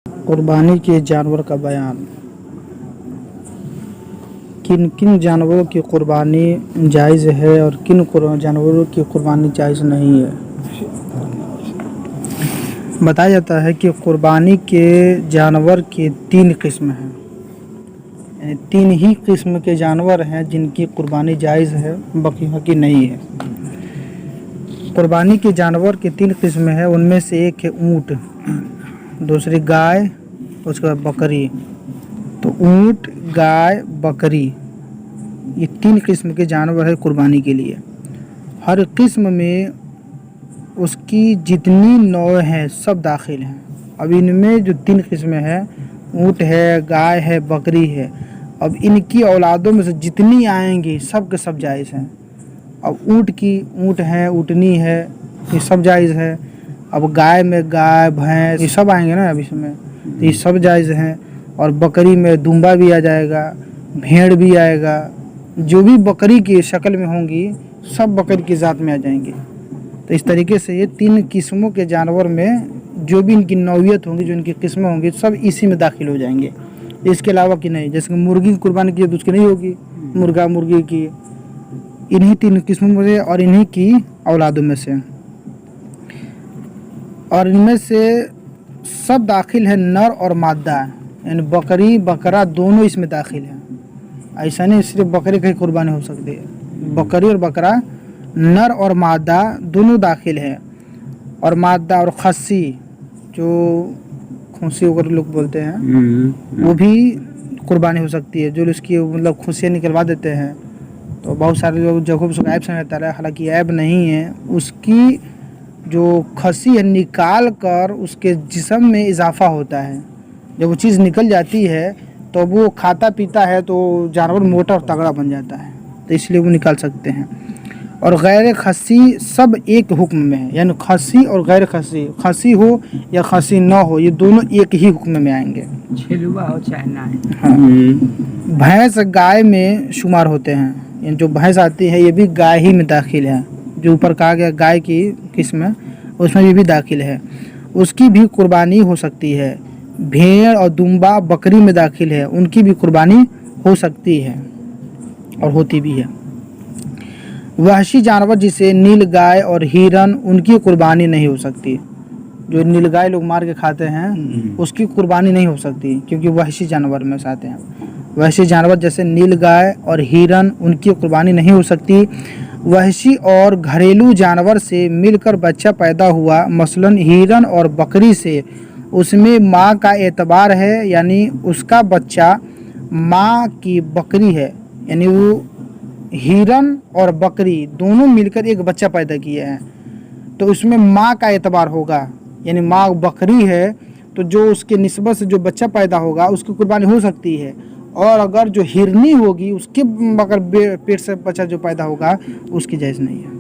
कुर्बानी के जानवर का बयान। किन किन जानवरों की कुर्बानी जायज़ है और किन जानवरों की कुर्बानी जायज़ नहीं है। बताया जाता है कि कुर्बानी के जानवर के 3 किस्म हैं, यानी 3 ही किस्म के जानवर हैं जिनकी कुर्बानी जायज़ है, बाकी नहीं है। कुर्बानी के जानवर के 3 किस्म है, उनमें से एक है ऊँट, दूसरी गाय, उसके बाद बकरी। तो ऊँट, गाय, बकरी, ये 3 किस्म के जानवर है कुर्बानी के लिए। हर किस्म में उसकी जितनी नौ हैं सब दाखिल हैं। अब इनमें जो 3 किस्में हैं, ऊँट है, गाय है, बकरी है, अब इनकी औलादों में से जितनी आएंगी सब के सब जायज़ हैं। अब ऊँट है, ऊँटनी है, ये सब जायज़ है। अब गाय में गाय, भैंस, ये सब आएंगे ना अब इसमें, तो ये सब जायज़ हैं। और बकरी में दूम्बा भी आ जाएगा, भेड़ भी आएगा, जो भी बकरी की शक्ल में होंगी सब बकरी की ज़ात में आ जाएंगी। तो इस तरीके से ये 3 किस्मों के जानवर में जो भी इनकी नौइयत होंगी, जो इनकी किस्में होंगी, सब इसी में दाखिल हो जाएंगे, इसके अलावा की नहीं। जैसे कि मुर्गी की कुर्बानी की तो उसकी नहीं होगी, मुर्गा मुर्गी की, इन्हीं 3 किस्मों में से और इन्हीं की औलादों में से। और इनमें से सब दाखिल है नर और मादा, यानी बकरी बकरा दोनों इसमें दाखिल हैं। ऐसा नहीं सिर्फ बकरी की कुर्बानी हो सकती है, बकरी और बकरा नर और मादा दोनों दाखिल हैं। और मादा और खस्सी, जो खुशी वगैरह लोग बोलते हैं, वो भी कुर्बानी हो सकती है। जो उसकी मतलब खुशियाँ निकलवा देते हैं, तो बहुत सारे लोग जगहों पर उसको ऐब समझता है, हालांकि ऐब नहीं है। उसकी जो खस्सी है निकाल कर उसके जिस्म में इजाफा होता है। जब वो चीज़ निकल जाती है तो वो खाता पीता है तो जानवर मोटा और तगड़ा बन जाता है, तो इसलिए वो निकाल सकते हैं। और गैर खस्सी सब एक हुक्म में है, यानी खस्सी और गैर खस्सी, खस्सी हो या खस्सी ना हो, ये दोनों एक ही हुक्म में आएंगे, छिलुआ हो चाहे ना है। हाँ। भैंस गाय में शुमार होते हैं, यानी जो भैंस आती है ये भी गाय ही में दाखिल है। जो ऊपर कहा गया गाय की किस्म, उसमें भी दाखिल है, उसकी भी कुर्बानी हो सकती है। भेड़ और दुम्बा बकरी में दाखिल है, उनकी भी कुर्बानी हो सकती है और होती भी है। वहशी जानवर जिसे नील गाय और हिरन, उनकी कुर्बानी नहीं हो सकती। जो नील गाय लोग मार के खाते हैं उसकी कुर्बानी नहीं हो सकती, क्योंकि वहशी जानवर में से आते हैं। वहशी जानवर जैसे नील गाय और हिरन, उनकी कुर्बानी नहीं हो सकती। वहशी और घरेलू जानवर से मिलकर बच्चा पैदा हुआ, मसलन हिरन और बकरी से, उसमें माँ का एतबार है, यानी उसका बच्चा माँ की बकरी है, यानी वो हिरन और बकरी दोनों मिलकर एक बच्चा पैदा किए हैं, तो उसमें माँ का एतबार होगा, यानी माँ बकरी है तो जो उसके निस्बत से जो बच्चा पैदा होगा उसकी कुर्बानी हो सकती है। और अगर जो हिरनी होगी उसके अगर पेट से बच्चा जो पैदा होगा उसकी जायज़ नहीं है।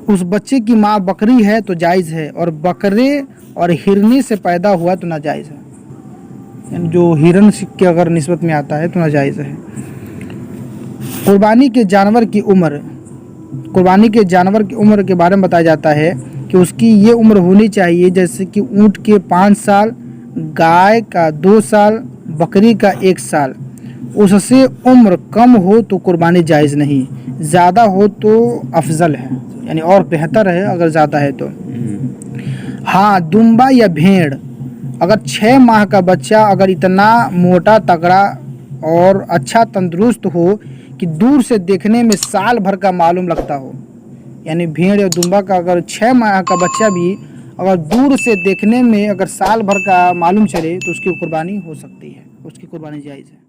उस बच्चे की माँ बकरी है तो जायज़ है, और बकरे और हिरनी से पैदा हुआ तो नाजायज़ है, यानी जो हिरन के अगर निस्बत में आता है तो नाजायज़ है। कुर्बानी के जानवर की उम्र, कुर्बानी के जानवर की उम्र के बारे में बताया जाता है कि उसकी ये उम्र होनी चाहिए जैसे कि ऊँट के 5 साल, गाय का 2 साल, बकरी का 1 साल। उससे उम्र कम हो तो कुर्बानी जायज़ नहीं, ज़्यादा हो तो अफजल है, यानी और बेहतर है अगर ज़्यादा है तो। हाँ, दुम्बा या भेड़, अगर 6 माह का बच्चा अगर इतना मोटा तगड़ा और अच्छा तंदुरुस्त हो कि दूर से देखने में साल भर का मालूम लगता हो, यानी भेड़ या दुम्बा का अगर 6 माह का बच्चा भी अगर दूर से देखने में अगर साल भर का मालूम चले तो उसकी कुर्बानी हो सकती है, उसकी कुर्बानी जायज़ है।